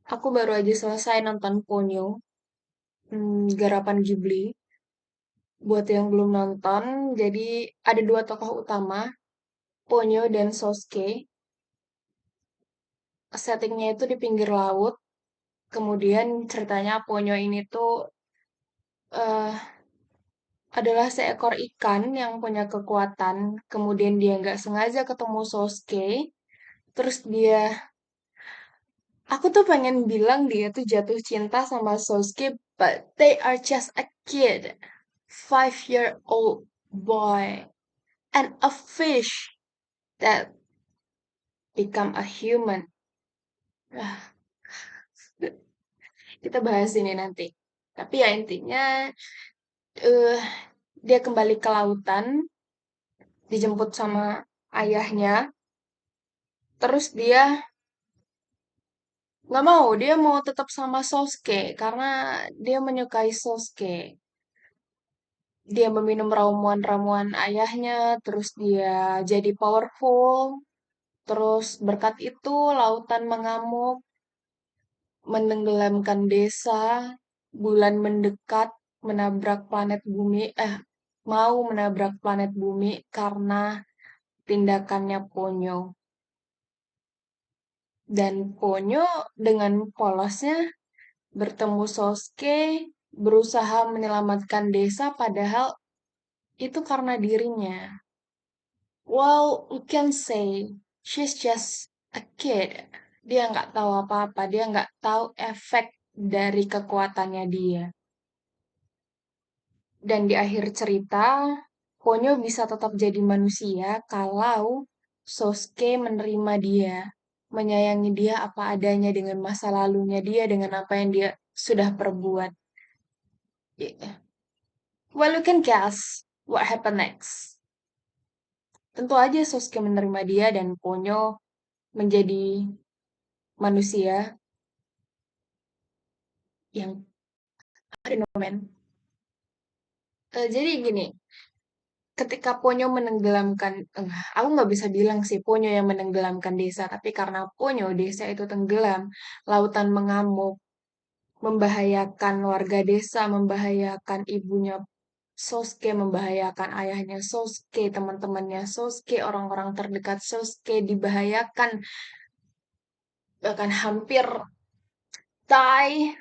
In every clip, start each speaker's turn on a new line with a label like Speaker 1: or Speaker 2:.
Speaker 1: Aku baru aja selesai nonton Ponyo, garapan Ghibli. Buat yang belum nonton, jadi ada dua tokoh utama, Ponyo dan Sosuke. Settingnya itu di pinggir laut. Kemudian ceritanya Ponyo ini tuh eh, adalah seekor ikan yang punya kekuatan. Kemudian dia nggak sengaja ketemu Sosuke. Terus aku tuh pengen bilang dia tuh jatuh cinta sama Sosuke, but they are just a kid. 5-year old boy and a fish that become a human. Ah, kita bahas ini nanti. Tapi ya intinya eh dia kembali ke lautan, dijemput sama ayahnya. Terus dia nggak mau, dia mau tetap sama Sosuke karena dia menyukai Sosuke. Dia meminum ramuan-ramuan ayahnya, terus dia jadi powerful. Terus berkat itu lautan mengamuk, menenggelamkan desa, bulan mendekat, menabrak planet bumi, mau menabrak planet bumi karena tindakannya Ponyo. Dan Ponyo dengan polosnya bertemu Sosuke, berusaha menyelamatkan desa padahal itu karena dirinya. Well, you can say she's just a kid. Dia nggak tahu apa-apa, dia nggak tahu efek dari kekuatannya dia. Dan di akhir cerita, Ponyo bisa tetap jadi manusia kalau Sosuke menerima dia, menyayangi dia apa adanya dengan masa lalunya dia, dengan apa yang dia sudah perbuat. Well, you can guess what happened next. Tentu aja Sosuke menerima dia dan Ponyo menjadi manusia yang ada nomen. Jadi gini, ketika Ponyo menenggelamkan, aku nggak bisa bilang sih Ponyo yang menenggelamkan desa, tapi karena Ponyo desa itu tenggelam, lautan mengamuk, membahayakan warga desa, membahayakan ibunya Sosuke, membahayakan ayahnya Sosuke, teman-temannya Sosuke, orang-orang terdekat Sosuke dibahayakan, bahkan hampir die.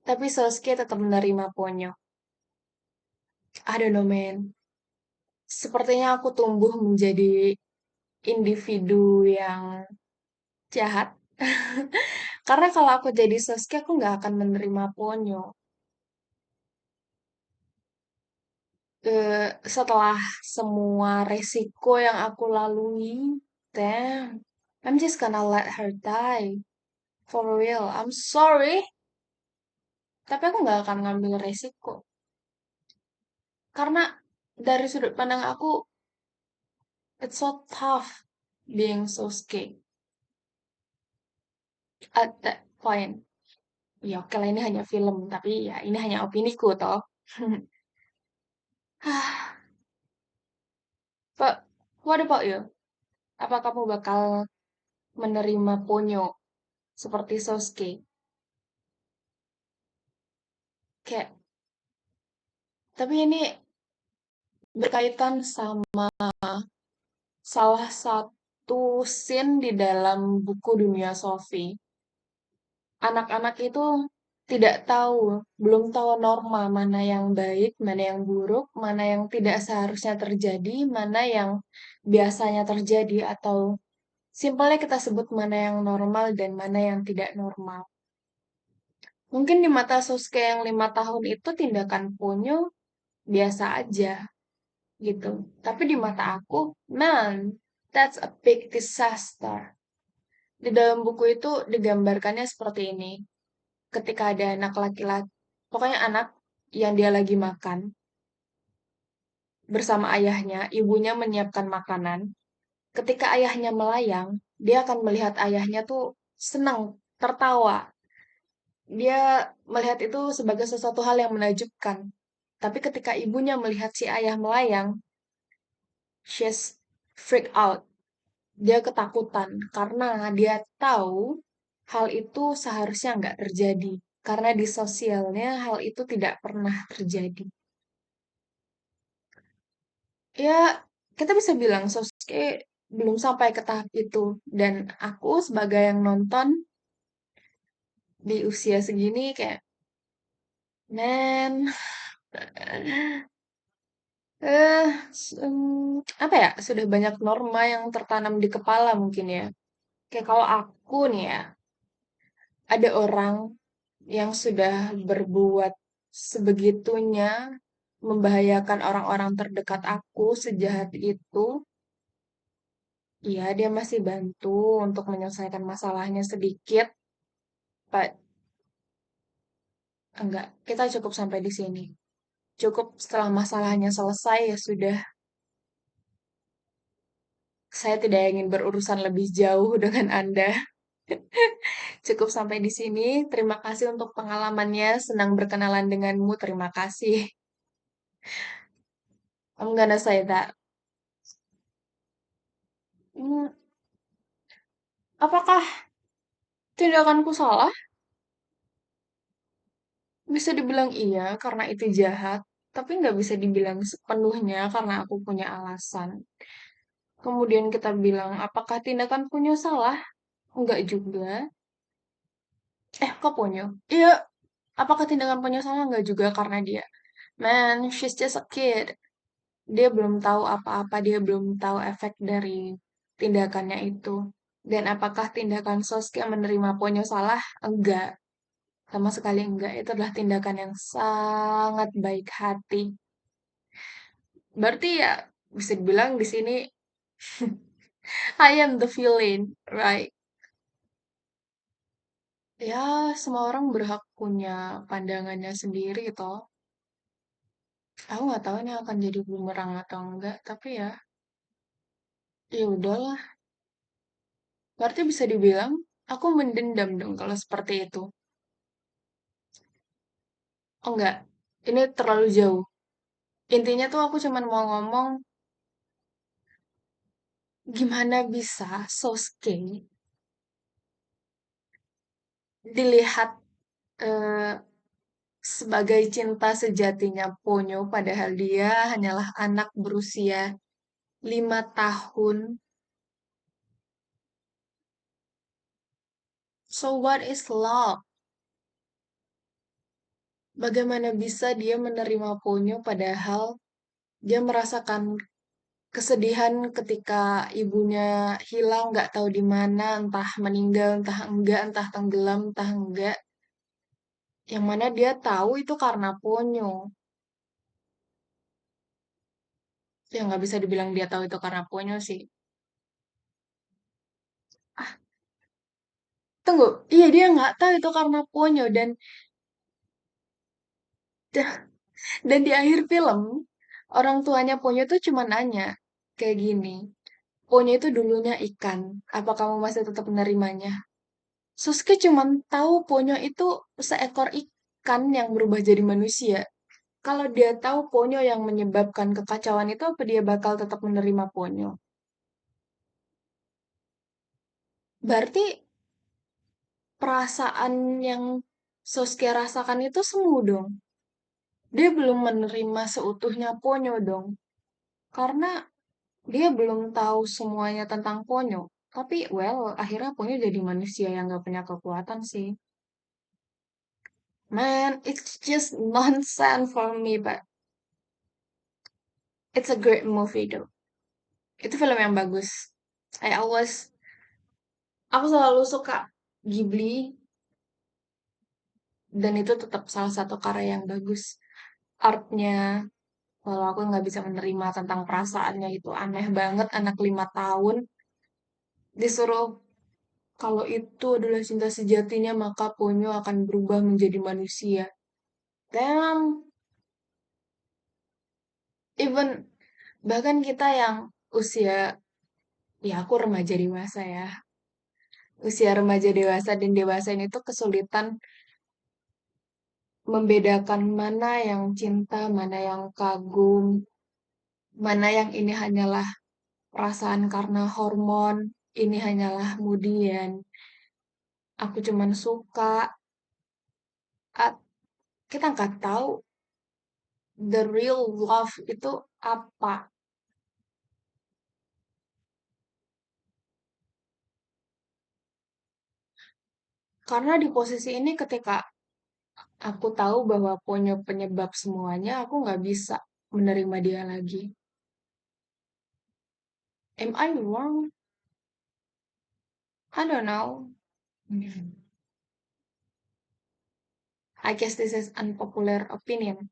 Speaker 1: Tapi Sosuke tetap menerima Ponyo. I don't know, man. Sepertinya aku tumbuh menjadi individu yang jahat. Karena kalau aku jadi Sasuke, aku nggak akan menerima Ponyo. Setelah semua resiko yang aku lalui, damn, I'm just gonna let her die. For real, I'm sorry. Tapi aku nggak akan ngambil resiko. Karena dari sudut pandang aku, it's so tough being Sasuke at that point. Ya oke lah ini hanya film, tapi ya ini hanya opiniku toh. But what about you? Apa kamu bakal menerima Ponyo seperti Sosuke? Kayak, tapi ini berkaitan sama salah satu scene di dalam buku Dunia Sophie. Anak-anak itu tidak tahu, belum tahu norma mana yang baik, mana yang buruk, mana yang tidak seharusnya terjadi, mana yang biasanya terjadi, atau simpelnya kita sebut mana yang normal dan mana yang tidak normal. Mungkin di mata Sosuke yang 5 tahun itu tindakan Ponyo biasa aja gitu. Tapi di mata aku, man, that's a big disaster. Di dalam buku itu digambarkannya seperti ini. Ketika ada anak laki-laki, pokoknya anak yang dia lagi makan bersama ayahnya, ibunya menyiapkan makanan. Ketika ayahnya melayang, dia akan melihat ayahnya tuh senang, tertawa. Dia melihat itu sebagai sesuatu hal yang menakjubkan. Tapi ketika ibunya melihat si ayah melayang, she's freak out. Dia ketakutan karena dia tahu hal itu seharusnya nggak terjadi. Karena di sosialnya hal itu tidak pernah terjadi. Ya, kita bisa bilang Sasuke belum sampai ke tahap itu. Dan aku sebagai yang nonton di usia segini kayak, man, eh, apa ya, sudah banyak norma yang tertanam di kepala mungkin ya. Kayak kalau aku nih ya, ada orang yang sudah berbuat sebegitunya, membahayakan orang-orang terdekat aku sejahat itu, iya dia masih bantu untuk menyelesaikan masalahnya sedikit, Pak. Enggak, kita cukup sampai di sini. Cukup setelah masalahnya selesai ya sudah. Saya tidak ingin berurusan lebih jauh dengan Anda. Cukup sampai di sini. Terima kasih untuk pengalamannya. Senang berkenalan denganmu. Terima kasih. I'm gonna say that. Hmm, apakah tindakanku salah? Bisa dibilang iya karena itu jahat. Tapi nggak bisa dibilang sepenuhnya karena aku punya alasan. Kemudian kita bilang, apakah tindakan punya salah? Enggak juga. Kok Ponyo? Iya, apakah tindakan Ponyo salah? Enggak juga karena dia. Man, she's just a kid. Dia belum tahu apa-apa, dia belum tahu efek dari tindakannya itu. Dan apakah tindakan Sasuke menerima Ponyo salah? Enggak, sama sekali enggak. Itu adalah tindakan yang sangat baik hati. Berarti ya bisa dibilang di sini I am the villain, right? Ya, semua orang berhak punya pandangannya sendiri toh. Aku nggak tahu ini akan jadi bumerang atau enggak, tapi ya, ya udahlah. Berarti bisa dibilang aku mendendam dong kalau seperti itu. Oh enggak, ini terlalu jauh. Intinya tuh aku cuman mau ngomong gimana bisa Sosuke dilihat eh, sebagai cinta sejatinya Ponyo, padahal dia hanyalah anak berusia 5 tahun. So what is love? Bagaimana bisa dia menerima Ponyo padahal dia merasakan kesedihan ketika ibunya hilang, nggak tahu di mana, entah meninggal, entah enggak, entah tenggelam, entah enggak. Yang mana dia tahu itu karena Ponyo. Ya nggak bisa dibilang dia tahu itu karena Ponyo sih. Ah, tunggu. Iya dia nggak tahu itu karena Ponyo dan di akhir film orang tuanya Ponyo tuh cuma nanya kayak gini. Ponyo itu dulunya ikan. Apa kamu masih tetap menerimanya? Suske cuma tahu Ponyo itu seekor ikan yang berubah jadi manusia. Kalau dia tahu Ponyo yang menyebabkan kekacauan itu, apa dia bakal tetap menerima Ponyo? Berarti perasaan yang Sasuke rasakan itu semu dong. Dia belum menerima seutuhnya Ponyo dong. Karena dia belum tahu semuanya tentang Ponyo. Tapi, well, akhirnya Ponyo jadi manusia yang gak punya kekuatan sih. Man, it's just nonsense for me, but it's a great movie though. Itu film yang bagus. I always, aku selalu suka Ghibli dan itu tetap salah satu karya yang bagus. Artnya, kalau aku nggak bisa menerima tentang perasaannya itu aneh banget. Anak 5 tahun disuruh kalau itu adalah cinta sejatinya maka Ponyo akan berubah menjadi manusia. Damn, even bahkan kita yang usia, ya aku remaja dewasa ya. Usia remaja dewasa dan dewasa ini tuh kesulitan membedakan mana yang cinta, mana yang kagum, mana yang ini hanyalah perasaan karena hormon, ini hanyalah kemudian. aku cuman suka, at- kita nggak tahu the real love itu apa. Karena di posisi ini ketika aku tahu bahwa punya penyebab semuanya, aku nggak bisa menerima dia lagi. Am I wrong? I don't know. I guess this is unpopular opinion.